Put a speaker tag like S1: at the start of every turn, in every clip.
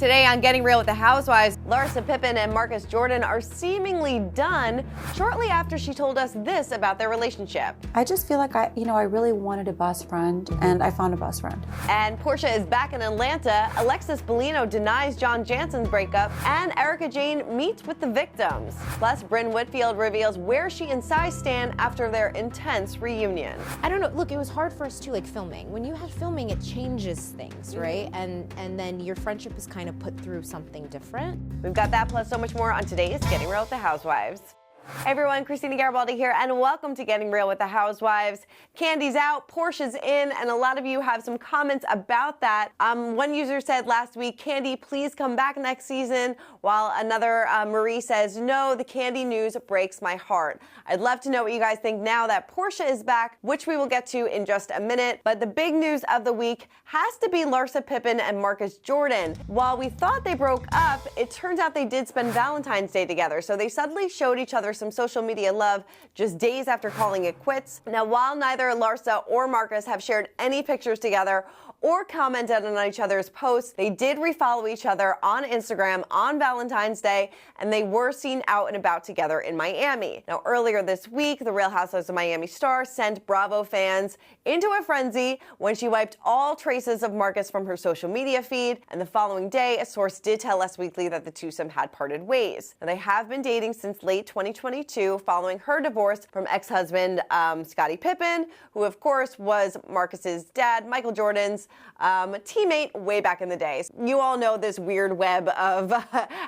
S1: Today on Getting Real with the Housewives, Larsa Pippen and Marcus Jordan are seemingly done shortly after she told us this about their relationship.
S2: I just feel like I really wanted a best friend, and I found a best friend.
S1: And Porsche is back in Atlanta, Alexis denies John Jansen's breakup, and Erika Jayne meets with the victims. Plus, Bryn Whitfield reveals where she and Sai stand after their intense reunion.
S3: I don't know, look, it was hard for us too, like filming. When you have filming, it changes things, right? And then your friendship is kind of put through something different.
S1: We've got that plus so much more on today's Getting Real with the Housewives. Hey everyone, Girardi here, and welcome to Getting Real with the Housewives. Kandi's out, Porsche's in, and a lot of you have some comments about that. One user said last week, Kandi, please come back next season, while another, Marie, says, no, the Kandi news breaks my heart. I'd love to know what you guys think now that Porsche is back, which we will get to in just a minute. But the big news of the week has to be Larsa Pippen and Marcus Jordan. While we thought they broke up, it turns out they did spend Valentine's Day together, so they suddenly showed each other some social media love just days after calling it quits. Now, while neither Larsa or Marcus have shared any pictures together or commented on each other's posts, they did refollow each other on Instagram on Valentine's Day, and they were seen out and about together in Miami. Now, earlier this week, the Real Housewives of Miami star sent Bravo fans into a frenzy when she wiped all traces of Marcus from her social media feed, and the following day, a source did tell Us Weekly that the twosome had parted ways. Now, they have been dating since late 2022, following her divorce from ex-husband Scottie Pippen, who of course was Marcus's dad, Michael Jordan's teammate way back in the day. You all know this weird web of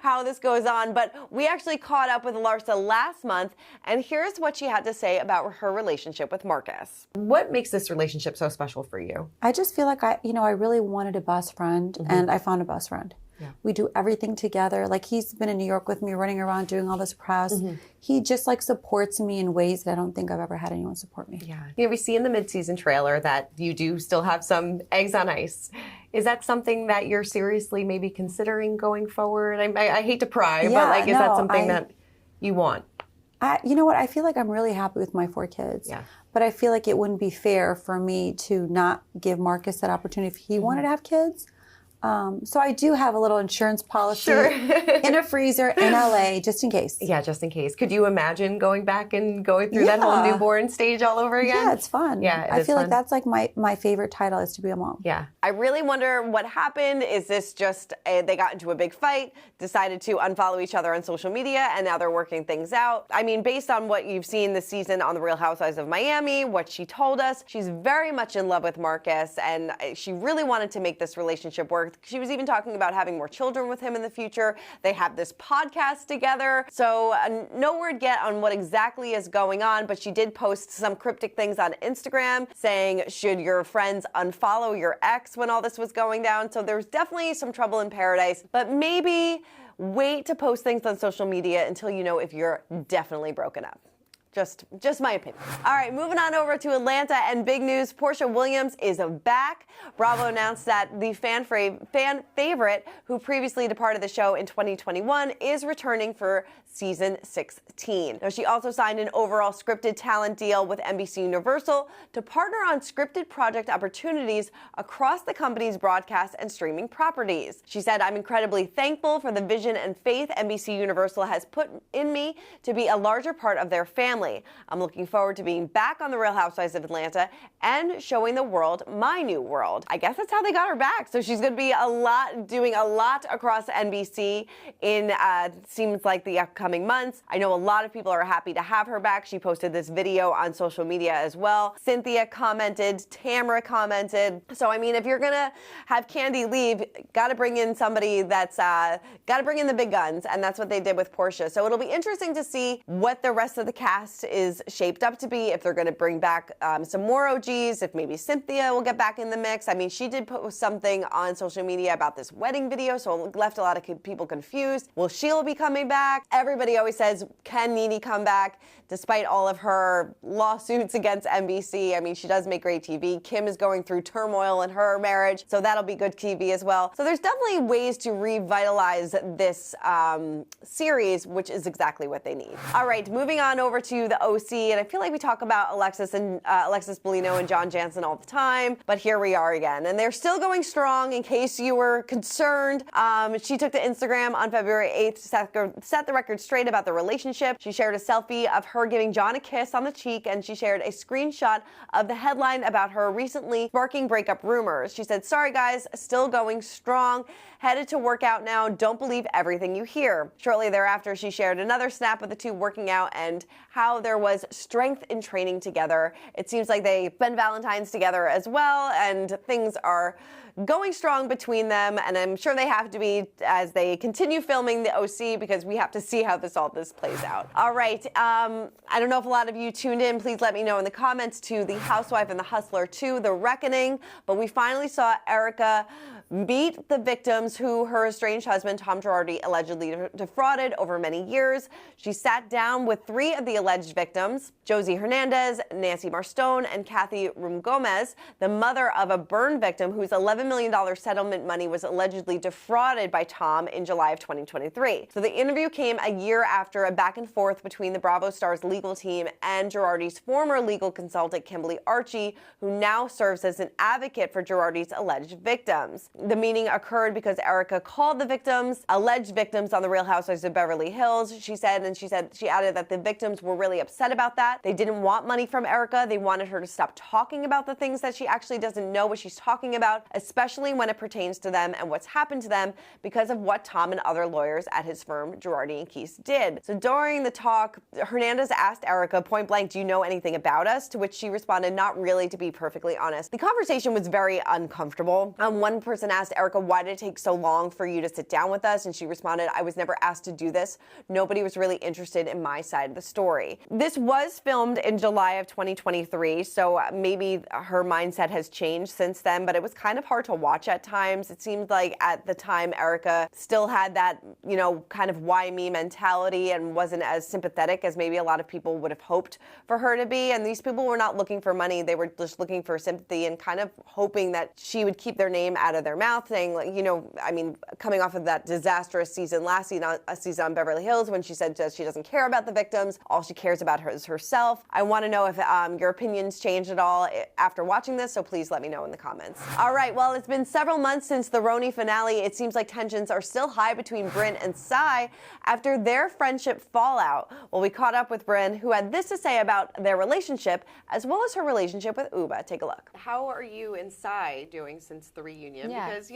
S1: how this goes on, but we actually caught up with Larsa last month, and here's what she had to say about her relationship with Marcus. What makes this relationship so special for you?
S2: I just feel like I really wanted a best friend, and I found a best friend. Yeah. We do everything together. Like, he's been in New York with me, running around doing all this press. He just supports me in ways that I don't think I've ever had anyone support me.
S1: Yeah. We see in the mid-season trailer that you do still have some eggs on ice. Is that something that you're seriously maybe considering going forward? I hate to pry, but is that something that you want?
S2: You know what? I feel like I'm really happy with my 4 kids. Yeah. But I feel like it wouldn't be fair for me to not give Marcus that opportunity if he wanted to have kids. So I do have a little insurance policy in a freezer in LA, just in case.
S1: Yeah, just in case. Could you imagine going back and going through that whole newborn stage all over again?
S2: Yeah, it's fun.
S1: Yeah,
S2: I feel like that's like my favorite title is to be a mom.
S1: Yeah. I really wonder what happened. Is this just they got into a big fight, decided to unfollow each other on social media, and now they're working things out? I mean, based on what you've seen this season on The Real Housewives of Miami, what she told us, she's very much in love with Marcus, and she really wanted to make this relationship work. She was even talking about having more children with him in the future. They have this podcast together. So no word yet on what exactly is going on, but she did post some cryptic things on Instagram saying, should your friends unfollow your ex when all this was going down? So there's definitely some trouble in paradise, but maybe wait to post things on social media until you know if you're definitely broken up. Just my opinion. All right, moving on over to Atlanta, and big news, Porsche Williams is back. Bravo announced that the fan favorite, who previously departed the show in 2021, is returning for season 16. Now, she also signed an overall scripted talent deal with NBC Universal to partner on scripted project opportunities across the company's broadcast and streaming properties. She said, I'm incredibly thankful for the vision and faith NBC Universal has put in me to be a larger part of their family. I'm looking forward to being back on The Real Housewives of Atlanta and showing the world my new world. I guess that's how they got her back. So she's going to be doing a lot across NBC in seems like the upcoming months. I know a lot of people are happy to have her back. She posted this video on social media as well. Cynthia commented, Tamara commented. So I mean, if you're gonna have Kandi leave, got to bring in somebody that's got to bring in the big guns, and that's what they did with Porsche. So it'll be interesting to see what the rest of the cast is shaped up to be, if they're going to bring back some more OGs, if maybe Cynthia will get back in the mix. I mean, she did post something on social media about this wedding video, so it left a lot of people confused. Will Sheila be coming back? Everybody always says, can Nene come back? Despite all of her lawsuits against NBC, I mean, she does make great TV. Kim is going through turmoil in her marriage, so that'll be good TV as well. So there's definitely ways to revitalize this series, which is exactly what they need. All right, moving on over to to the OC, and I feel like we talk about Alexis Bellino and John Jansen all the time, but here we are again. And they're still going strong, in case you were concerned. She took to Instagram on February 8th to set the record straight about the relationship. She shared a selfie of her giving John a kiss on the cheek, and she shared a screenshot of the headline about her recently sparking breakup rumors. She said, "Sorry guys, still going strong. Headed to work out now. Don't believe everything you hear." Shortly thereafter, she shared another snap of the two working out and how there was strength in training together. It seems like they spend Valentine's together as well, and things are going strong between them, and I'm sure they have to be as they continue filming the OC, because we have to see how all this plays out. All right, I don't know if a lot of you tuned in. Please let me know in the comments to The Housewife and the Hustler 2, The Reckoning, but we finally saw Erika meet the victims who her estranged husband, Tom Girardi, allegedly defrauded over many years. She sat down with 3 of the alleged victims, Josie Hernandez, Nancy Marstone, and Kathy Gomez, the mother of a burn victim whose $11 million settlement money was allegedly defrauded by Tom in July of 2023. So the interview came a year after a back and forth between the Bravo Stars legal team and Girardi's former legal consultant, Kimberly Archie, who now serves as an advocate for Girardi's alleged victims. The meeting occurred because Erika called the alleged victims on the Real Housewives of Beverly Hills. She added that the victims were really upset about that. They didn't want money from Erika. They wanted her to stop talking about the things that she actually doesn't know what she's talking about, especially when it pertains to them and what's happened to them because of what Tom and other lawyers at his firm, Girardi and Keese, did. So during the talk, Hernandez asked Erika point blank, "Do you know anything about us?" To which she responded, "Not really, to be perfectly honest." The conversation was very uncomfortable. One person asked Erika, "Why did it take so long for you to sit down with us?" And she responded, "I was never asked to do this. Nobody was really interested in my side of the story." This was filmed in July of 2023, so maybe her mindset has changed since then, but it was kind of hard to watch at times. It seemed like at the time Erika still had that, kind of why me mentality and wasn't as sympathetic as maybe a lot of people would have hoped for her to be. And these people were not looking for money. They were just looking for sympathy and kind of hoping that she would keep their name out of their mouth, saying, coming off of that disastrous last season on Beverly Hills, when she said she doesn't care about the victims, all she cares about is herself. I want to know if your opinions changed at all after watching this, so please let me know in the comments. All right, well, it's been several months since the RHONY finale. It seems like tensions are still high between Bren and Sai after their friendship fallout. Well, we caught up with Bren, who had this to say about their relationship, as well as her relationship with RHOBH. Take a look. How are you and Sai doing since the reunion?
S3: Yeah.
S1: Because,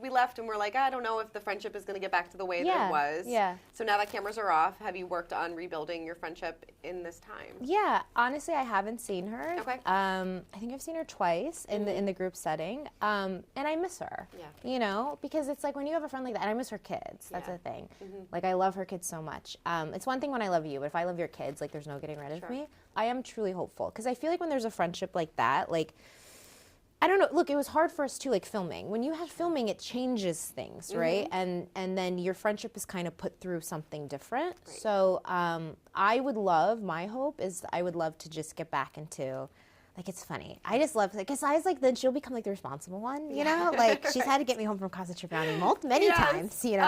S1: we left and we're like, I don't know if the friendship is going to get back to the way that it was.
S3: Yeah.
S1: So now that cameras are off, have you worked on rebuilding your friendship in this time?
S3: Yeah, honestly, I haven't seen her.
S1: Okay.
S3: I think I've seen her twice in the group setting, and I miss her.
S1: Yeah.
S3: Because it's like when you have a friend like that, and I miss her kids. That's the thing.
S1: Mm-hmm.
S3: Like, I love her kids so much. It's one thing when I love you, but if I love your kids, like, there's no getting rid of me. I am truly hopeful, because I feel like when there's a friendship like that, like, I don't know. Look, it was hard for us too, like filming. When you have filming, it changes things, right? And then your friendship is kind of put through something different. Right. So my hope is I would love to just get back into, like, it's funny. I just love, because Sai's like, then she'll become like the responsible one, Like, she's had to get me home from Casa Tribani many times, And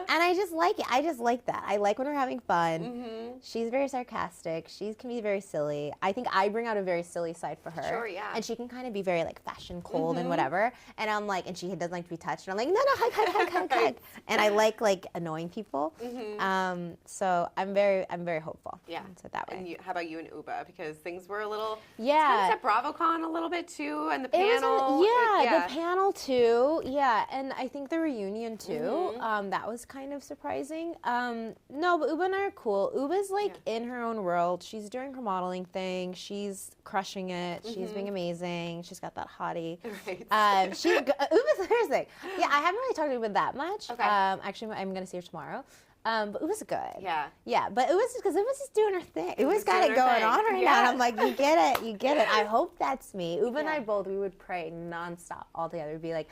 S3: I just like it. I just like that. I like when we're having fun. Mm-hmm. She's very sarcastic. She can be very silly. I think I bring out a very silly side for her.
S1: Sure, yeah.
S3: And she can kind of be very, like, fashion cold and whatever. And I'm like, and she doesn't like to be touched. And I'm like, no, hug. And I like annoying people. Mm-hmm. So I'm very hopeful. Yeah. So that way.
S1: And how about you and RHOBH? Because things were a little...
S3: Yeah.
S1: At BravoCon a little bit too, and the panel.
S3: The panel too. Yeah, and I think the reunion too. That was kind of surprising. No, but RHOBH and I are cool. RHOBH's like in her own world. She's doing her modeling thing. She's crushing it. She's being amazing. She's got that hottie. Right. RHOBH's seriously. Yeah, I haven't really talked to RHOBH that much. Okay. Actually, I'm gonna see her tomorrow. But it was good. Yeah. Yeah, but it was just because it was just doing her thing. It was got it going on right now. And I'm like, you get it. I hope that's me. RHOBH and I both, we would pray nonstop all together. We'd be like,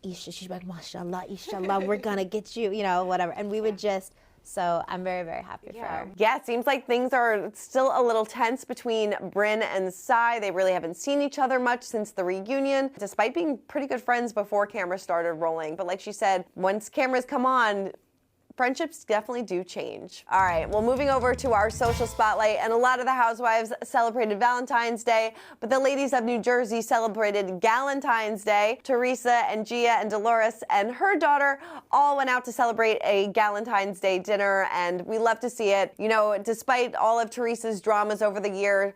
S3: Isha, she's like, mashallah, inshallah, we're gonna get you, whatever. And we would just, so I'm very, very happy for her. Yeah, it seems like things are still a little tense between Bren and Sai. They really haven't seen each other much since the reunion, despite being pretty good friends before cameras started rolling. But like she said, once cameras come on,
S1: friendships definitely do change. All right, well, moving over to our social spotlight, and a lot of the housewives celebrated Valentine's Day, but the ladies of New Jersey celebrated Galentine's Day. Teresa and Gia and Dolores and her daughter all went out to celebrate a Galentine's Day dinner, and we love to see it. You know, despite all of Teresa's dramas over the year,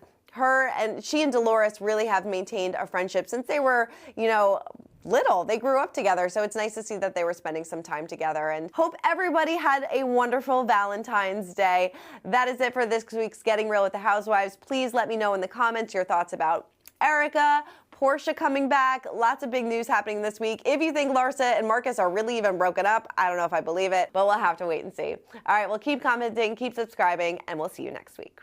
S1: she and Dolores really have maintained a friendship since they were, you know, little. They grew up together, so it's nice to see that they were spending some time together, and hope everybody had a wonderful Valentine's Day. That is it for this week's Getting Real with the Housewives. Please let me know in the comments your thoughts about Erika, Porsche coming back, lots of big news happening this week. If you think Larsa and Marcus are really even broken up, I don't know if I believe it, but we'll have to wait and see. All right, well, keep commenting, keep subscribing, and we'll see you next week.